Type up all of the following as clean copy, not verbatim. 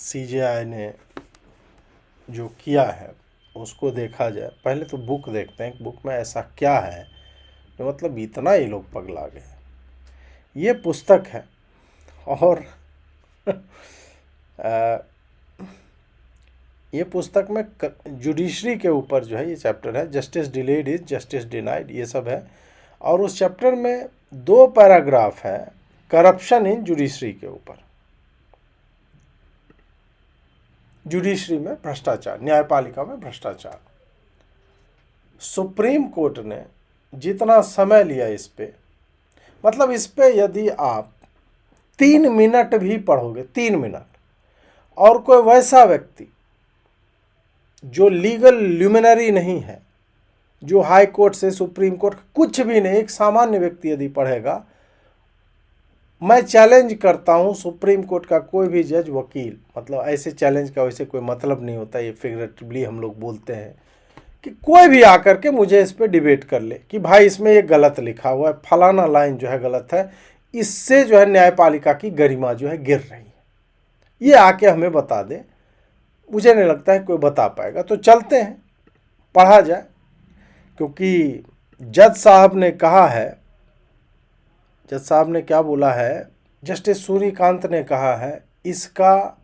CJI ने जो किया है उसको देखा जाए, पहले तो बुक देखते हैं, बुक में ऐसा क्या है जो मतलब इतना ये लोग पगला गए। ये पुस्तक है और ये पुस्तक में जुडिशरी के ऊपर जो है ये चैप्टर है, justice delayed is justice denied, ये सब है। और उस चैप्टर में 2 पैराग्राफ है करप्शन इन जुडिशरी के ऊपर। जुडिशरी में भ्रष्टाचार, न्यायपालिका में भ्रष्टाचार। सुप्रीम कोर्ट ने जितना समय लिया इस पे, मतलब इस पे यदि आप 3 मिनट भी पढ़ोगे, 3 मिनट, और कोई वैसा व्यक्ति जो लीगल ल्यूमिनरी नहीं है, जो हाई कोर्ट से सुप्रीम कोर्ट कुछ भी नहीं, एक सामान्य व्यक्ति यदि पढ़ेगा, मैं चैलेंज करता हूं सुप्रीम कोर्ट का कोई भी जज, वकील, मतलब ऐसे चैलेंज का वैसे कोई मतलब नहीं होता, ये फिगरेटिवली हम लोग बोलते हैं, कि कोई भी आकर के मुझे इस पे डिबेट कर ले कि भाई इसमें ये गलत लिखा हुआ है, फलाना लाइन जो है गलत है, इससे जो है न्यायपालिका की गरिमा जो है गिर रही है, ये आके हमें बता दे। मुझे नहीं लगता है कोई बता पाएगा। तो चलते हैं, पढ़ा जाए, क्योंकि जज साहब ने कहा है, जज साहब ने क्या बोला है, जस्टिस सूर्यकांत ने कहा है इसका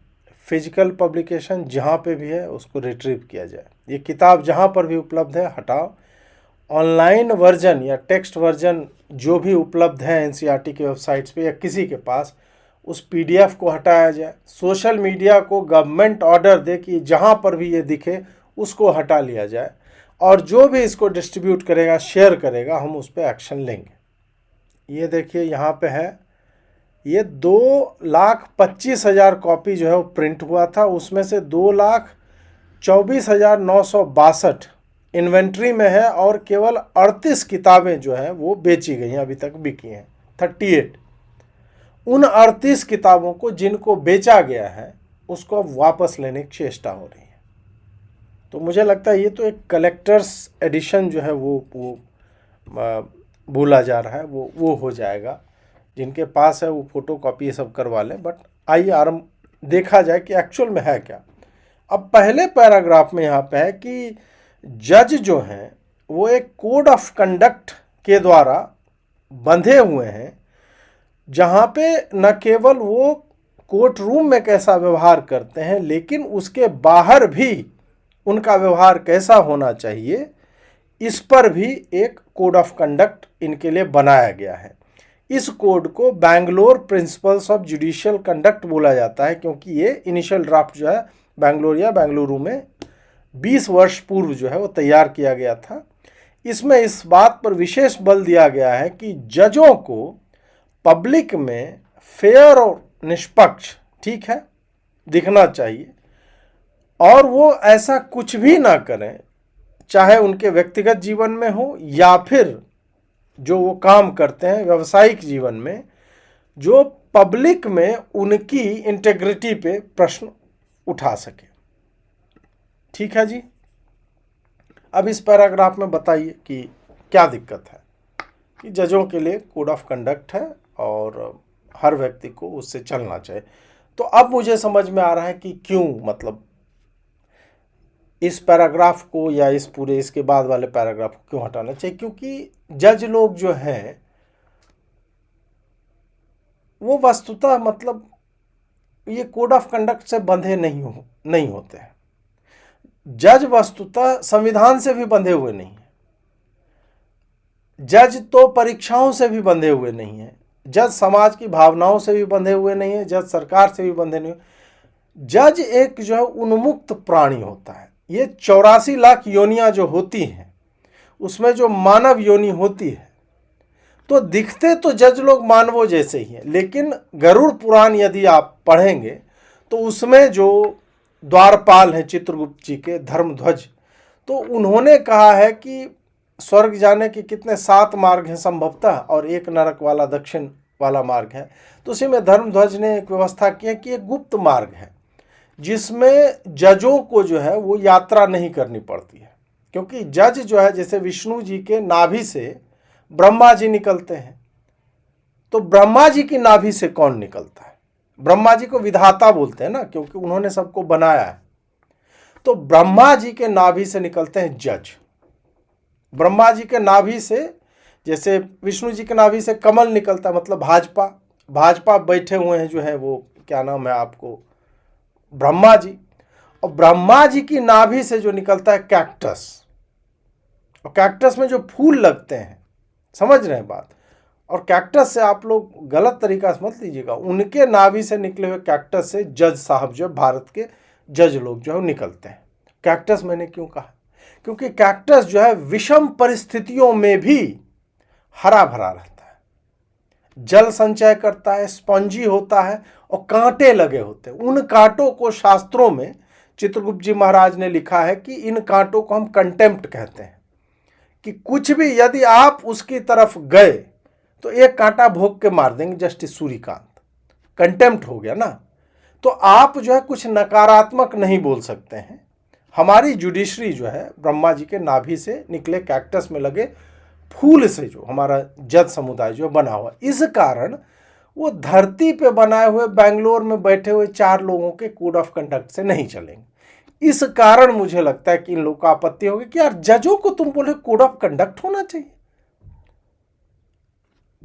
फिजिकल पब्लिकेशन जहाँ पे भी है उसको रिट्रीव किया जाए, ये किताब जहाँ पर भी उपलब्ध है हटाओ, ऑनलाइन वर्जन या टेक्स्ट वर्जन जो भी उपलब्ध है एनसीईआरटी की वेबसाइट्स पे या किसी के पास, उस पीडीएफ को हटाया जाए। सोशल मीडिया को गवर्नमेंट ऑर्डर दे कि जहाँ पर भी ये दिखे उसको हटा लिया जाए, और जो भी इसको डिस्ट्रीब्यूट करेगा, शेयर करेगा, हम उस पर एक्शन लेंगे। ये देखिए यहाँ पे है, ये 2,25,000 कॉपी जो है वो प्रिंट हुआ था, उसमें से 2,24,962 इन्वेंट्री में है, और केवल 38 किताबें जो हैं वो बेची गई हैं, अभी तक बिकी हैं 38। उन 38 किताबों को जिनको बेचा गया है उसको अब वापस लेने की चेष्टा हो रही है। तो मुझे लगता है ये तो एक कलेक्टर्स एडिशन जो है वो भूला जा रहा है, वो हो जाएगा। जिनके पास है वो फोटो कॉपी ये सब करवा लें, बट आइए आराम देखा जाए कि एक्चुअल में है क्या। अब पहले पैराग्राफ में यहाँ पे है कि जज जो हैं वो एक कोड ऑफ कंडक्ट के द्वारा बंधे हुए हैं, जहाँ पे न केवल वो कोर्ट रूम में कैसा व्यवहार करते हैं, लेकिन उसके बाहर भी उनका व्यवहार कैसा होना चाहिए, इस पर भी एक कोड ऑफ कंडक्ट इनके लिए बनाया गया है। इस कोड को Bangalore principles of judicial conduct बोला जाता है, क्योंकि ये इनिशियल ड्राफ्ट जो है बैंगलोर या बेंगलुरु में 20 वर्ष पूर्व जो है वो तैयार किया गया था। इसमें इस बात पर विशेष बल दिया गया है कि जजों को पब्लिक में फेयर और निष्पक्ष, ठीक है, दिखना चाहिए, और वो ऐसा कुछ भी ना करें, चाहे उनके व्यक्तिगत जीवन में हो या फिर जो वो काम करते हैं व्यावसायिक जीवन में, जो पब्लिक में उनकी इंटेग्रिटी पे प्रश्न उठा सके। ठीक है जी। अब इस पैराग्राफ में बताइए कि क्या दिक्कत है, कि जजों के लिए कोड ऑफ कंडक्ट है और हर व्यक्ति को उससे चलना चाहिए। तो अब मुझे समझ में आ रहा है कि क्यों, मतलब इस पैराग्राफ को या इस पूरे इसके बाद वाले पैराग्राफ को क्यों हटाना चाहिए। क्योंकि जज लोग जो हैं वो वस्तुतः मतलब ये कोड ऑफ कंडक्ट से बंधे नहीं होते हैं। जज वस्तुतः संविधान से भी बंधे हुए नहीं है, जज तो परीक्षाओं से भी बंधे हुए नहीं है, जज समाज की भावनाओं से भी बंधे हुए नहीं है, जज सरकार से भी बंधे नहीं। जज एक जो है उन्मुक्त प्राणी होता है। ये 84 लाख योनियां जो होती हैं उसमें जो मानव योनि होती है, तो दिखते तो जज लोग मानवों जैसे ही हैं, लेकिन गरुड़ पुराण यदि आप पढ़ेंगे तो उसमें जो द्वारपाल हैं चित्रगुप्त जी के, धर्मध्वज, तो उन्होंने कहा है कि स्वर्ग जाने के कितने 7 मार्ग हैं संभवतः, और एक नरक वाला दक्षिण वाला मार्ग है। तो उसी में धर्मध्वज ने एक व्यवस्था की है कि एक गुप्त मार्ग है जिसमें जजों को जो है वो यात्रा नहीं करनी पड़ती है, क्योंकि जज जो है जैसे विष्णु जी के नाभि से ब्रह्मा जी निकलते हैं, तो ब्रह्मा जी की नाभि से कौन निकलता है? ब्रह्मा जी को विधाता बोलते हैं ना, क्योंकि उन्होंने सबको बनाया है। तो ब्रह्मा जी के नाभि से निकलते हैं जज। ब्रह्मा जी के नाभि से, जैसे विष्णु जी के नाभि से कमल निकलता है, मतलब भाजपा। भाजपा बैठे हुए हैं जो है वो, क्या नाम है आपको, ब्रह्मा जी। और ब्रह्मा जी की नाभि से जो निकलता है कैक्टस, और कैक्टस में जो फूल लगते हैं, समझ रहे हैं बात। और कैक्टस से आप लोग गलत तरीका से मत लीजिएगा, उनके नाभि से निकले हुए कैक्टस से जज साहब जो भारत के जज लोग जो है निकलते हैं। कैक्टस मैंने क्यों कहा, क्योंकि कैक्टस जो है विषम परिस्थितियों में भी हरा भरा रहता है, जल संचय करता है, स्पंजी होता है, और कांटे लगे होते हैं। उन कांटों को शास्त्रों में चित्रगुप्त जी महाराज ने लिखा है कि इन कांटों को हम कंटेम्प्ट कहते हैं, कि कुछ भी यदि आप उसकी तरफ गए तो एक कांटा भोग के मार देंगे। जस्टिस सूर्यकांत, कंटेम्प्ट हो गया ना। तो आप जो है कुछ नकारात्मक नहीं बोल सकते हैं। हमारी जुडिशरी जो है ब्रह्मा जी के नाभि से निकले कैक्टस में लगे फूल से जो हमारा जज समुदाय जो बना हुआ, इस कारण वो धरती पे बनाए हुए बेंगलोर में बैठे हुए 4 लोगों के कोड ऑफ कंडक्ट से नहीं चलेंगे। इस कारण मुझे लगता है कि इन लोगों का आपत्ति होगी कि यार जजों को तुम बोले कोड ऑफ कंडक्ट होना चाहिए।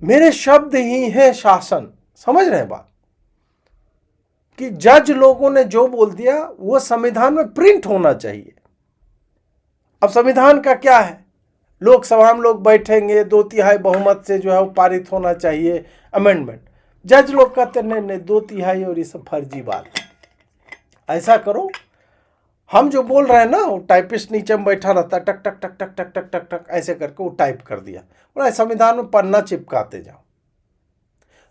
मेरे शब्द ही है शासन, समझ रहे हैं बात, कि जज लोगों ने जो बोल दिया वो संविधान में प्रिंट होना चाहिए। अब संविधान का क्या है, लोकसभा में लोग बैठेंगे, 2/3 बहुमत से जो है वो पारित होना चाहिए अमेंडमेंट। जज लोग कहते नहीं नहीं 2/3 और ये सब फर्जी बात है, ऐसा करो। हम जो बोल रहे हैं ना, वो टाइपिस्ट नीचे में बैठा रहता है, टक टक टक टक टक टक टक टक ऐसे करके वो टाइप कर दिया, बोला संविधान में पन्ना चिपकाते जाओ।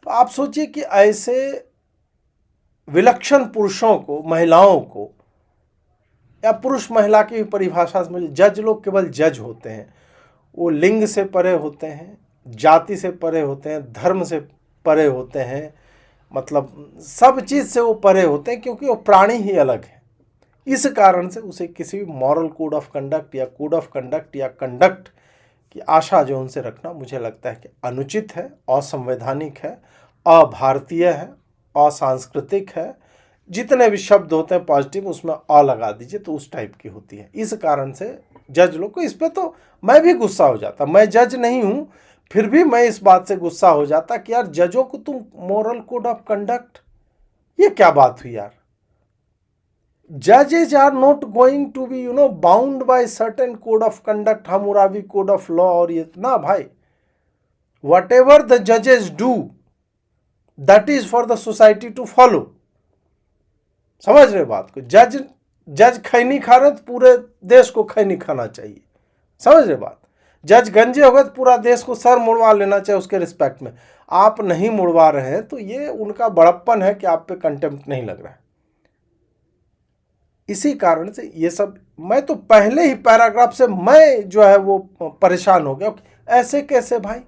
तो आप सोचिए कि ऐसे विलक्षण पुरुषों को, महिलाओं को, या पुरुष महिला की परिभाषा समझिए, जज लोग केवल जज होते हैं। वो लिंग से परे होते हैं, जाति से परे होते हैं, धर्म से परे होते हैं, मतलब सब चीज़ से वो परे होते हैं, क्योंकि वो प्राणी ही अलग है। इस कारण से उसे किसी भी मॉरल कोड ऑफ कंडक्ट या कोड ऑफ कंडक्ट या कंडक्ट की आशा जो उनसे रखना, मुझे लगता है कि अनुचित है, असंवैधानिक है, अभारतीय है, असांस्कृतिक है। जितने भी शब्द होते हैं पॉजिटिव, उसमें अ लगा दीजिए तो उस टाइप की होती है। इस कारण से जज लोग को, इस पर तो मैं भी गुस्सा हो जाता। मैं जज नहीं हूँ, फिर भी मैं इस बात से गुस्सा हो जाता कि यार जजों को तुम मॉरल कोड ऑफ कंडक्ट, ये क्या बात हुई यार। Judges are not going to be bound by certain code of conduct, Hammurabi code of law और ये ना भाई, whatever the judges do that is for the society to follow। समझ रहे बात को, जज खैनी खा रहे तो पूरे देश को खैनी खाना चाहिए, समझ रहे बात। जज गंजे हो गए तो पूरा देश को सर मुड़वा लेना चाहिए उसके रिस्पेक्ट में। आप नहीं मुड़वा रहे हैं तो ये उनका बड़प्पन है कि आप पे कंटेम्प्ट नहीं लग रहा है। इसी कारण से ये सब, मैं तो पहले ही पैराग्राफ से मैं जो है वो परेशान हो गया, ऐसे कैसे भाई।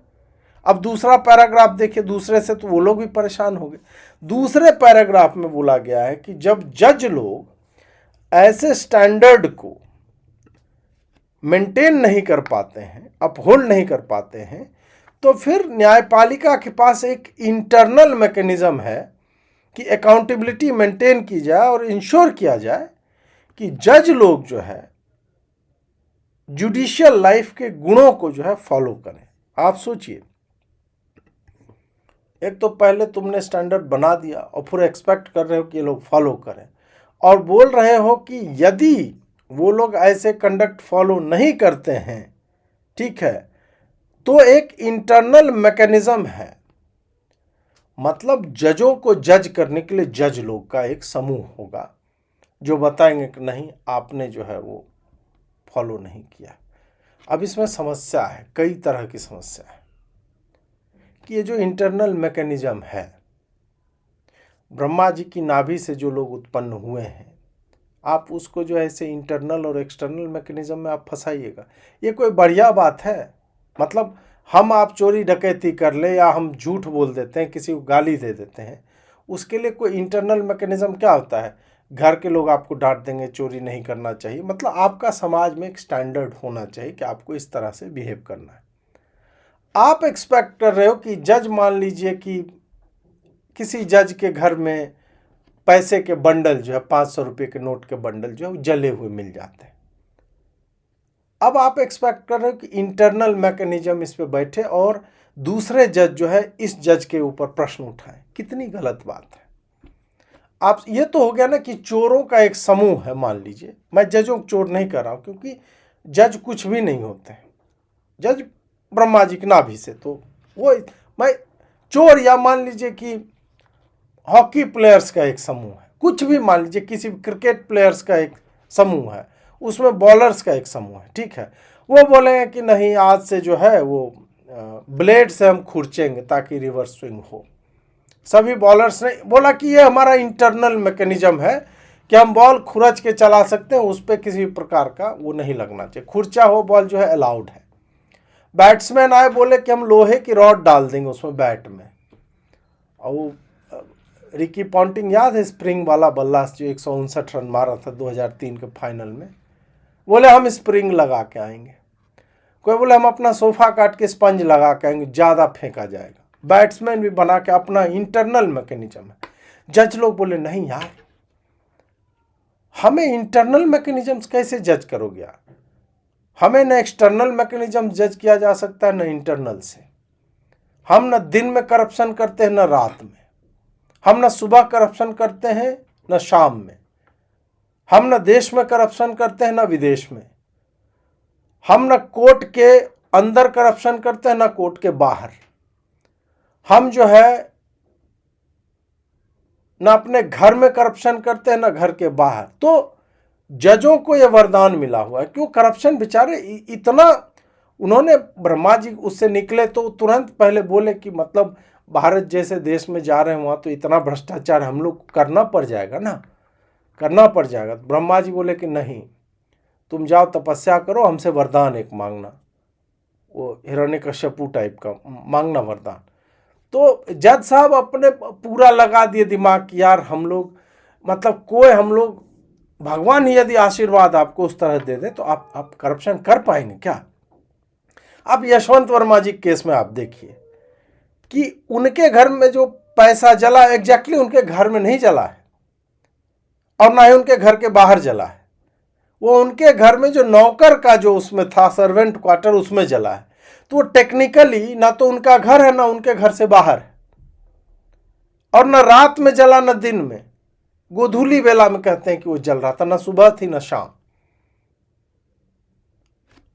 अब दूसरा पैराग्राफ देखिए, दूसरे से तो वो लोग भी परेशान हो गए। दूसरे पैराग्राफ में बोला गया है कि जब जज लोग ऐसे स्टैंडर्ड को मेंटेन नहीं कर पाते हैं, अपहोल्ड नहीं कर पाते हैं, तो फिर न्यायपालिका के पास एक इंटरनल मैकेनिज्म है कि अकाउंटेबिलिटी मेंटेन की जाए और इंश्योर किया जाए कि जज लोग जो है जुडिशियल लाइफ के गुणों को जो है फॉलो करें। आप सोचिए, एक तो पहले तुमने स्टैंडर्ड बना दिया और फिर एक्सपेक्ट कर रहे हो कि ये लोग फॉलो करें, और बोल रहे हो कि यदि वो लोग ऐसे कंडक्ट फॉलो नहीं करते हैं, ठीक है, तो एक इंटरनल मैकेनिज्म है, मतलब जजों को जज करने के लिए जज लोग का एक समूह होगा जो बताएंगे कि नहीं आपने जो है वो फॉलो नहीं किया। अब इसमें समस्या है, कई तरह की समस्या है कि ये जो इंटरनल मैकेनिज्म है, ब्रह्मा जी की नाभि से जो लोग उत्पन्न हुए हैं, आप उसको जो है ऐसे इंटरनल और एक्सटर्नल मैकेनिज्म में आप फंसाइएगा, ये कोई बढ़िया बात है। मतलब हम आप चोरी डकैती कर ले या हम झूठ बोल देते हैं, किसी को गाली दे देते हैं, उसके लिए कोई इंटरनल मैकेनिज्म क्या होता है, घर के लोग आपको डांट देंगे चोरी नहीं करना चाहिए। मतलब आपका समाज में एक स्टैंडर्ड होना चाहिए कि आपको इस तरह से बिहेव करना है। आप एक्सपेक्ट कर रहे हो कि जज मान लीजिए कि किसी जज के घर में पैसे के बंडल जो है 500 रुपये के नोट के बंडल जो है वो जले हुए मिल जाते हैं। अब आप एक्सपेक्ट कर रहे हो कि इंटरनल मैकेनिज्म इस पे बैठे और दूसरे जज जो है इस जज के ऊपर प्रश्न उठाएं। कितनी गलत बात है। आप ये तो हो गया ना कि चोरों का एक समूह है, मान लीजिए। मैं जजों को चोर नहीं कर रहा हूं, क्योंकि जज कुछ भी नहीं होते हैं। जज ब्रह्मा जी की नाभि से, तो वो मैं चोर, या मान लीजिए कि हॉकी प्लेयर्स का एक समूह है, कुछ भी मान लीजिए किसी क्रिकेट प्लेयर्स का एक समूह है, उसमें बॉलर्स का एक समूह है, ठीक है। वो बोलेंगे कि नहीं, आज से जो है वो ब्लेड से हम खुरचेंगे ताकि रिवर्स स्विंग हो। सभी बॉलर्स ने बोला कि ये हमारा इंटरनल मैकेनिज्म है कि हम बॉल खुरच के चला सकते हैं, उस पर किसी प्रकार का वो नहीं लगना चाहिए, खुरचा हो बॉल जो है अलाउड है। बैट्समैन आए, बोले कि हम लोहे की रॉड डाल देंगे उसमें बैट में। और वो रिकी पॉन्टिंग याद है, स्प्रिंग वाला बल्ला जो 159 रन मारा था 2003 के फाइनल में, बोले हम स्प्रिंग लगा के आएंगे। कोई बोले हम अपना सोफा काट के स्पंज लगा के आएंगे, ज़्यादा फेंका जाएगा। बैट्समैन भी बना के अपना इंटरनल मैकेनिज्म है। जज लोग बोले नहीं यार, हमें इंटरनल मैकेनिज्म कैसे जज करोगे यार, हमें न एक्सटर्नल मैकेनिज्म जज किया जा सकता है न इंटरनल से। हम न दिन में करप्शन करते हैं न रात में, हम न सुबह करप्शन करते हैं न शाम में, हम न देश में करप्शन करते हैं न विदेश में, हम न कोर्ट के अंदर करप्शन करते हैं न कोर्ट के बाहर, हम जो है न अपने घर में करप्शन करते हैं न घर के बाहर। तो जजों को यह वरदान मिला हुआ है। क्यों करप्शन, बेचारे इतना, उन्होंने ब्रह्मा जी उससे निकले तो तुरंत पहले बोले कि मतलब भारत जैसे देश में जा रहे हैं वहाँ तो इतना भ्रष्टाचार हम लोग करना पड़ जाएगा ना, करना पड़ जाएगा। तो ब्रह्मा जी बोले कि नहीं, तुम जाओ तपस्या करो, हमसे वरदान एक मांगना, वो हिरण्यकश्यपु टाइप का मांगना वरदान। तो जज साहब अपने पूरा लगा दिए दिमाग कि यार हम लोग, मतलब कोई, हम लोग, भगवान ही यदि आशीर्वाद आपको उस तरह दे दे तो आप करप्शन कर पाएंगे क्या। अब यशवंत वर्मा जी केस में आप देखिए कि उनके घर में जो पैसा जला, एग्जैक्टली उनके घर में नहीं जला है और ना ही उनके घर के बाहर जला है, वो उनके घर में जो नौकर का जो उसमें था सर्वेंट क्वार्टर, उसमें जला है। तो वो टेक्निकली ना तो उनका घर है ना उनके घर से बाहर है, और ना रात में जला ना दिन में, गोधूली बेला में कहते हैं कि वो जल रहा था, ना सुबह थी ना शाम।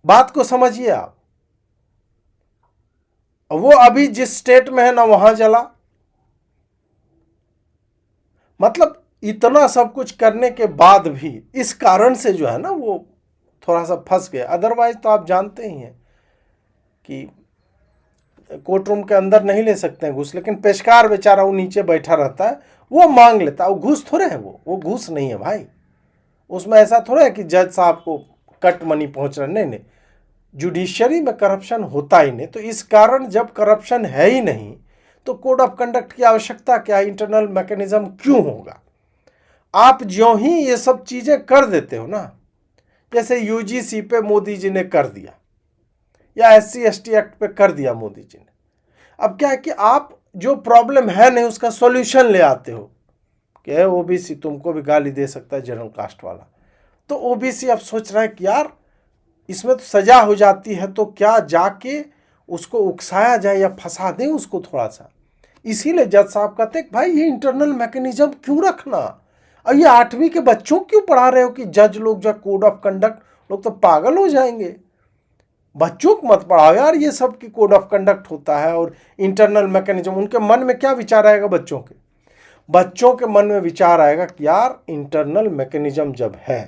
बात को समझिए आप। वो अभी जिस स्टेट में है ना वहां जला, मतलब इतना सब कुछ करने के बाद भी इस कारण से जो है ना वो थोड़ा सा फंस गए। अदरवाइज तो आप जानते ही हैं कि कोर्ट रूम के अंदर नहीं ले सकते हैं घूस, लेकिन पेशकार बेचारा वो नीचे बैठा रहता है, वो मांग लेता है। वो घूस थोड़े है, वो घूस नहीं है भाई। उसमें ऐसा थोड़ा है कि जज साहब को कट मनी पहुंच रहा, नहीं नहीं, जुडिशरी में करप्शन होता ही नहीं। तो इस कारण जब करप्शन है ही नहीं तो कोड ऑफ कंडक्ट की आवश्यकता क्या, इंटरनल मैकेनिज्म क्यों होगा। आप ज्यों ही ये सब चीजें कर देते हो ना, जैसे यूजीसी पे मोदी जी ने कर दिया या SC ST एक्ट पे कर दिया मोदी जी ने, अब क्या है कि आप जो प्रॉब्लम है नहीं उसका सॉल्यूशन ले आते हो कि ओबीसी तुमको भी गाली दे सकता है, जनरल कास्ट वाला। तो ओबीसी अब सोच रहा है कि यार इसमें तो सजा हो जाती है, तो क्या जाके उसको उकसाया जाए या फंसा दें उसको थोड़ा सा। इसीलिए जज साहब कहते हैं भाई ये इंटरनल मैकेनिज्म क्यों रखना, और ये 8वीं के बच्चों क्यों पढ़ा रहे हो कि जज लोग जो कोड ऑफ कंडक्ट, लोग तो पागल हो जाएंगे। बच्चों को मत पढ़ाओ यार ये सब की कोड ऑफ कंडक्ट होता है और इंटरनल मैकेनिज्म। उनके मन में क्या विचार आएगा, बच्चों के मन में विचार आएगा कि यार इंटरनल मैकेनिज्म जब है,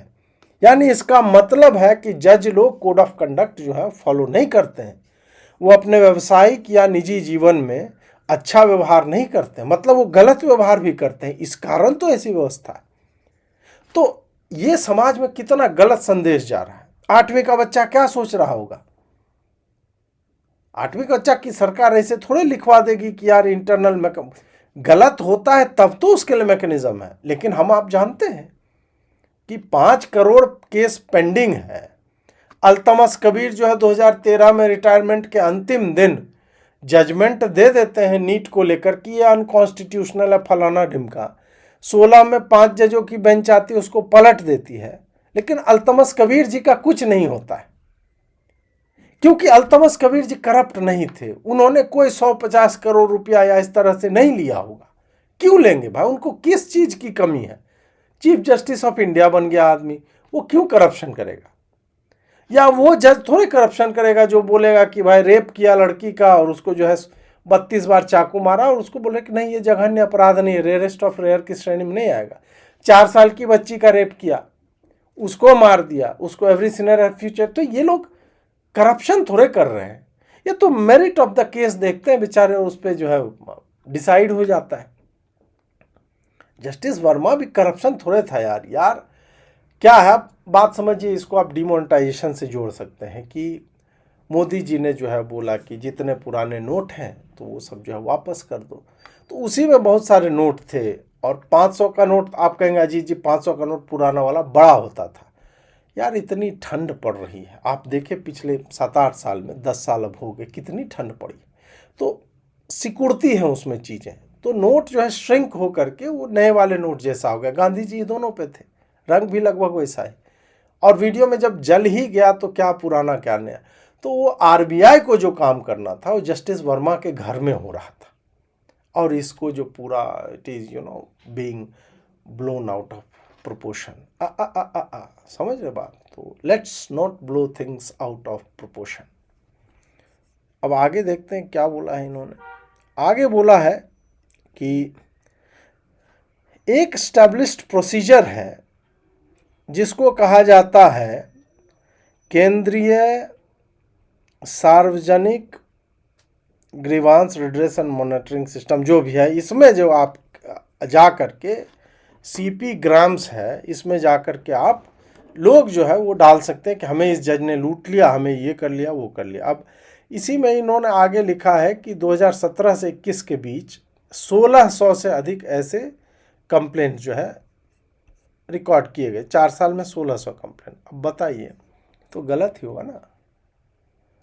यानी इसका मतलब है कि जज लोग कोड ऑफ कंडक्ट जो है फॉलो नहीं करते हैं, वो अपने व्यावसायिक या निजी जीवन में अच्छा व्यवहार नहीं करते हैं, मतलब वो गलत व्यवहार भी करते हैं, इस कारण तो ऐसी व्यवस्था है। तो ये समाज में कितना गलत संदेश जा रहा है। 8वीं का बच्चा क्या सोच रहा होगा, 8वीं का बच्चा की सरकार ऐसे थोड़े लिखवा देगी कि यार इंटरनल गलत होता है तब तो उसके लिए मैकेनिज्म है। लेकिन हम आप जानते हैं कि 5 करोड़ केस पेंडिंग है। अल्तमस कबीर जो है 2013 में रिटायरमेंट के अंतिम दिन जजमेंट दे देते हैं नीट को लेकर कि ये अनकॉन्स्टिट्यूशनल है, फलाना ढिमका। 16 में 5 जजों की बेंच आती है, उसको पलट देती है। लेकिन अल्तमस कबीर जी का कुछ नहीं होता है, क्योंकि अल्तमस कबीर जी करप्ट नहीं थे। उन्होंने कोई 150 करोड़ रुपया या इस तरह से नहीं लिया होगा। क्यों लेंगे भाई? उनको किस चीज की कमी है? चीफ जस्टिस ऑफ इंडिया बन गया आदमी, वो क्यों करप्शन करेगा? या वो जज थोड़े करप्शन करेगा जो बोलेगा कि भाई रेप किया लड़की का और उसको जो है 32 बार चाकू मारा और उसको बोले कि नहीं ये जघन्य अपराध नहीं है, रेयरेस्ट ऑफ रेयर की श्रेणी में नहीं आएगा। 4 साल की बच्ची का रेप किया, उसको मार दिया, उसको एवरी सिनर है फ्यूचर। तो ये लोग करप्शन थोड़े कर रहे हैं, ये तो मेरिट ऑफ द केस देखते हैं बेचारे, उस पर जो है डिसाइड हो जाता है। जस्टिस वर्मा भी करप्शन थोड़े था यार। यार क्या है, बात समझिए, इसको आप डिमोनेटाइजेशन से जोड़ सकते हैं कि मोदी जी ने जो है बोला कि जितने पुराने नोट हैं तो वो सब जो है वापस कर दो। तो उसी में बहुत सारे नोट थे, और 500 का नोट आप कहेंगे अजीत जी 500 का नोट पुराना वाला बड़ा होता था। यार इतनी ठंड पड़ रही है, आप देखें पिछले 7-8 साल में, 10 साल अब हो गए, कितनी ठंड पड़ी। तो सिकुड़ती हैं उसमें चीज़ें, तो नोट जो है श्रिंक हो करके वो नए वाले नोट जैसा हो गया। गांधी जी दोनों पे थे, रंग भी लगभग वैसा है। और वीडियो में जब जल ही गया तो क्या पुराना क्या नया। तो वो आरबीआई को जो काम करना था वो जस्टिस वर्मा के घर में हो रहा था, और इसको जो पूरा it is being blown out of proportion. समझ रहे बात? तो let's not blow things out of proportion. अब आगे देखते हैं क्या बोला है इन्होंने। आगे बोला है कि एक स्टैब्लिश्ड प्रोसीजर है जिसको कहा जाता है केंद्रीय सार्वजनिक ग्रीवांस रिड्रेशन मॉनिटरिंग सिस्टम, जो भी है, इसमें जो आप जा कर के सीपी ग्राम्स है, इसमें जा कर के आप लोग जो है वो डाल सकते हैं कि हमें इस जज ने लूट लिया, हमें ये कर लिया, वो कर लिया। अब इसी में इन्होंने आगे लिखा है कि 2017 से 21 के बीच 1600 से अधिक ऐसे कंप्लेंट जो है रिकॉर्ड किए गए। 4 साल में 1600 कंप्लेंट। अब बताइए, तो गलत ही होगा ना।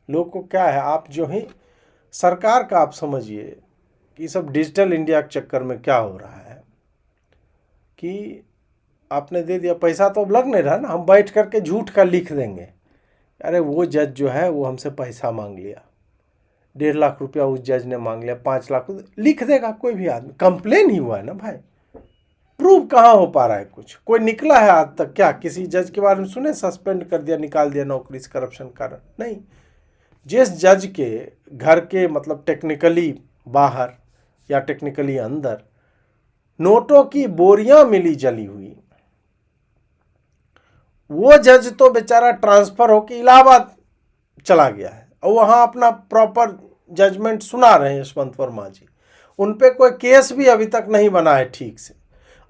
लोग को क्या है, आप जो ही सरकार का आप समझिए कि सब डिजिटल इंडिया के चक्कर में क्या हो रहा है कि आपने दे दिया पैसा तो अब लग नहीं रहा ना, हम बैठ करके झूठ का लिख देंगे, अरे वो जज जो है वो हमसे पैसा मांग लिया, 1.5 लाख रुपया उस जज ने मांग लिया, 5 लाख लिख देगा कोई भी आदमी। कंप्लेन ही हुआ है ना भाई, प्रूव कहाँ हो पा रहा है कुछ? कोई निकला है आज तक क्या? किसी जज के बारे में सुने सस्पेंड कर दिया, निकाल दिया नौकरी से करप्शन कारण? नहीं। जिस जज के घर के मतलब टेक्निकली बाहर या टेक्निकली अंदर नोटों की बोरियां मिली जली हुई, वो जज तो बेचारा ट्रांसफर होकर इलाहाबाद चला गया है और वहां अपना प्रॉपर जजमेंट सुना रहे हैं यशवंत वर्मा जी। उन पे कोई केस भी अभी तक नहीं बना है ठीक से,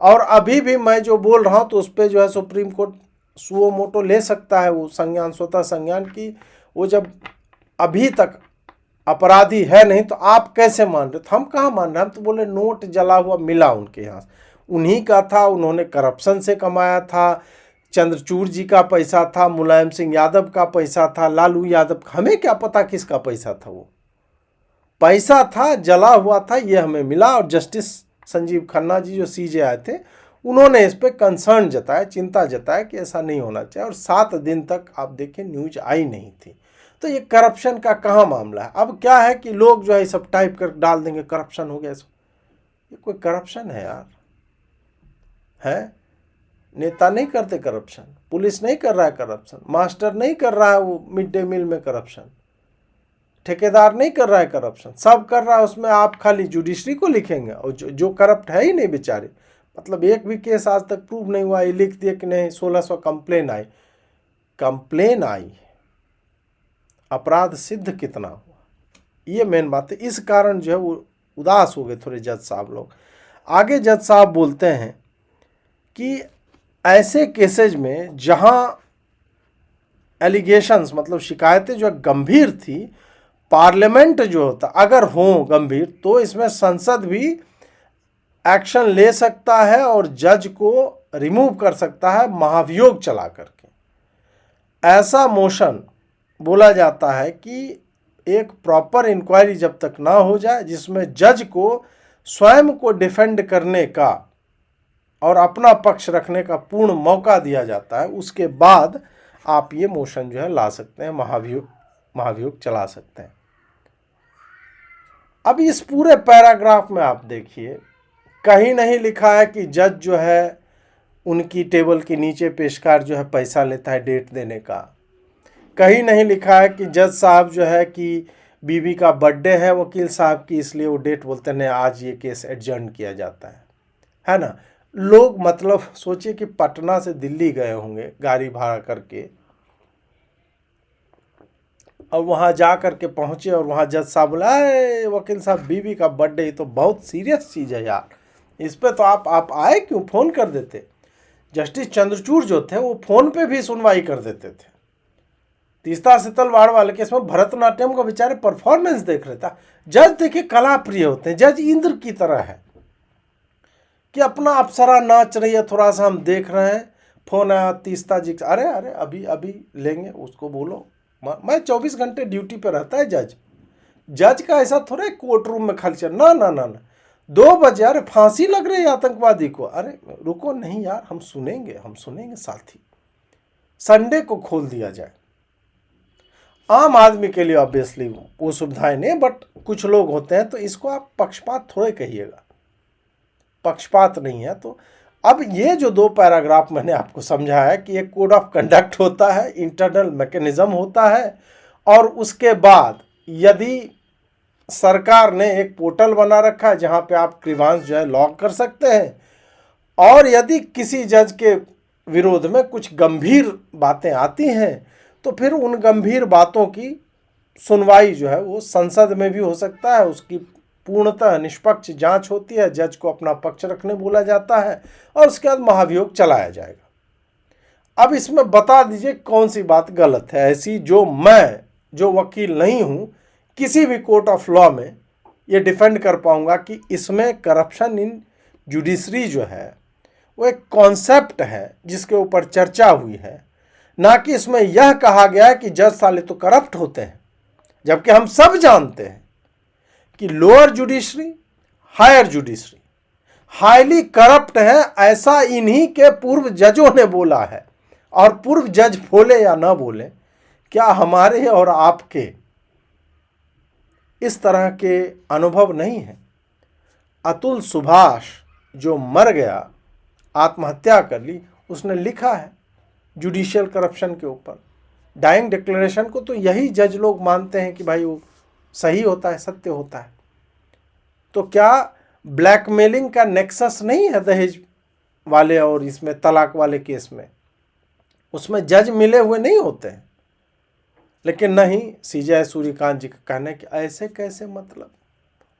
और अभी भी मैं जो बोल रहा हूं तो उस पर जो है सुप्रीम कोर्ट सुओ मोटो ले सकता है, वो संज्ञान, स्वतः संज्ञान की। वो जब अभी तक अपराधी है नहीं तो आप कैसे मान रहे? तो हम कहाँ मान रहे? हम तो बोले नोट जला हुआ मिला उनके यहाँ, उन्हीं का था, उन्होंने करप्शन से कमाया था, चंद्रचूड़ जी का पैसा था, मुलायम सिंह यादव का पैसा था, लालू यादव, हमें क्या पता किसका पैसा था। वो पैसा था, जला हुआ था, ये हमें मिला। और जस्टिस संजीव खन्ना जी जो सीजे आए थे, उन्होंने इस पर कंसर्न जताया, चिंता जताया कि ऐसा नहीं होना चाहिए, और 7 दिन तक आप देखें न्यूज आई नहीं थी। तो ये करप्शन का कहाँ मामला है? अब क्या है कि लोग जो है सब टाइप कर डाल देंगे करप्शन हो गया। ये कोई करप्शन है यार? है? नेता नहीं करते करप्शन, पुलिस नहीं कर रहा है करप्शन, मास्टर नहीं कर रहा है वो मिड डे मील में करप्शन, ठेकेदार नहीं कर रहा है करप्शन, सब कर रहा है। उसमें आप खाली जुडिशरी को लिखेंगे, और जो करप्ट है ही नहीं बेचारे, मतलब एक भी केस आज तक प्रूव नहीं हुआ। ये लिख दिया कि नहीं 1600 कंप्लेन आई, अपराध सिद्ध कितना हुआ, ये मेन बात है। इस कारण जो है वो उदास हो गए थोड़े जज साहब लोग। आगे जज साहब बोलते हैं कि ऐसे केसेज में जहां एलिगेशंस मतलब शिकायतें जो गंभीर थी, पार्लियामेंट जो होता अगर हो गंभीर, तो इसमें संसद भी एक्शन ले सकता है और जज को रिमूव कर सकता है महाभियोग चला करके। ऐसा मोशन बोला जाता है कि एक प्रॉपर इंक्वायरी जब तक ना हो जाए जिसमें जज को स्वयं को डिफेंड करने का और अपना पक्ष रखने का पूर्ण मौका दिया जाता है, उसके बाद आप ये मोशन जो है ला सकते हैं, महाभियोग चला सकते हैं। अब इस पूरे पैराग्राफ में आप देखिए, कहीं नहीं लिखा है कि जज जो है उनकी टेबल के नीचे पेशकार जो है पैसा लेता है डेट देने का। कहीं नहीं लिखा है कि जज साहब जो है कि बीवी का बर्थडे है वकील साहब की, इसलिए वो डेट बोलते हैं आज ये केस एडजर्न किया जाता है ना। लोग मतलब सोचिए कि पटना से दिल्ली गए होंगे गाड़ी भाड़ा करके, और वहाँ जा कर के पहुँचे और वहाँ जज साहब बोला, अरे वकील साहब बीवी का बर्थडे, ये तो बहुत सीरियस चीज़ है यार, इस पे तो आप आए क्यों, फ़ोन कर देते। जस्टिस चंद्रचूड़ जो थे वो फ़ोन पे भी सुनवाई कर देते थे। तीस्ता शीतलवाड़ वाले केस में भरतनाट्यम का बेचारे परफॉर्मेंस देख रहे था। जज देखिए कला प्रिय होते हैं, जज इंद्र की तरह है कि अपना अप्सरा नाच रही है, थोड़ा सा हम देख रहे हैं, फ़ोन आया तीस्ता जी, अरे अरे अभी लेंगे, उसको बोलो। मैं 24 घंटे ड्यूटी पे रहता है जज का ऐसा थोड़ा कोर्ट रूम में खाली चल, ना 2 बजे अरे फांसी लग रही है आतंकवादी को, अरे रुको नहीं यार, हम सुनेंगे साथी। संडे को खोल दिया जाए। आम आदमी के लिए ऑब्वियसली वो सुविधाएं नहीं, बट कुछ लोग होते हैं तो इसको आप पक्षपात थोड़े कहिएगा, पक्षपात नहीं है। तो अब ये जो 2 पैराग्राफ मैंने आपको समझाया कि एक कोड ऑफ कंडक्ट होता है, इंटरनल मैकेनिज्म होता है, और उसके बाद यदि सरकार ने एक पोर्टल बना रखा है जहां पे आप ग्रीवांस जो है लॉग कर सकते हैं, और यदि किसी जज के विरोध में कुछ गंभीर बातें आती हैं तो फिर उन गंभीर बातों की सुनवाई जो है वो संसद में भी हो सकता है, उसकी पूर्णतः निष्पक्ष जांच होती है, जज को अपना पक्ष रखने बोला जाता है, और उसके बाद महाभियोग चलाया जाएगा। अब इसमें बता दीजिए कौन सी बात गलत है ऐसी जो वकील नहीं हूं, किसी भी कोर्ट ऑफ लॉ में ये डिफेंड कर पाऊंगा कि इसमें करप्शन इन जुडिशरी जो है वो एक कॉन्सेप्ट है जिसके ऊपर चर्चा हुई है, ना कि इसमें यह कहा गया है कि जज साले तो करप्ट होते हैं। जबकि हम सब जानते हैं कि lower judiciary, higher judiciary highly corrupt है, ऐसा इन्हीं के पूर्व जजों ने बोला है। और पूर्व जज बोले या ना बोले, क्या हमारे और आपके इस तरह के अनुभव नहीं है? अतुल सुभाष जो मर गया, आत्महत्या कर ली, उसने लिखा है जुडिशियल करप्शन के ऊपर। डाइंग डिक्लेरेशन को तो यही जज लोग मानते हैं कि भाई वो सही होता है, सत्य होता है। तो क्या ब्लैकमेलिंग का नेक्सस नहीं है दहेज वाले और इसमें तलाक वाले केस में? उसमें जज मिले हुए नहीं होते हैं। लेकिन नहीं, सीजे सूर्यकांत जी का कहना है कि ऐसे कैसे, मतलब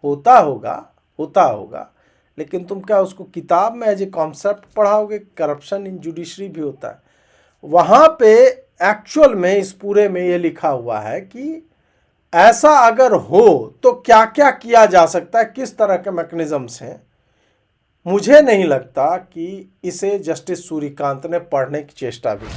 होता होगा, लेकिन तुम क्या उसको किताब में एज ए कॉन्सेप्ट पढ़ाओगे? करप्शन इन जुडिशरी भी होता है। वहाँ पे एक्चुअल में इस पूरे में ये लिखा हुआ है कि ऐसा अगर हो तो क्या क्या किया जा सकता है, किस तरह के मैकेनिज्म्स हैं। मुझे नहीं लगता कि इसे जस्टिस सूर्यकांत ने पढ़ने की चेष्टा भी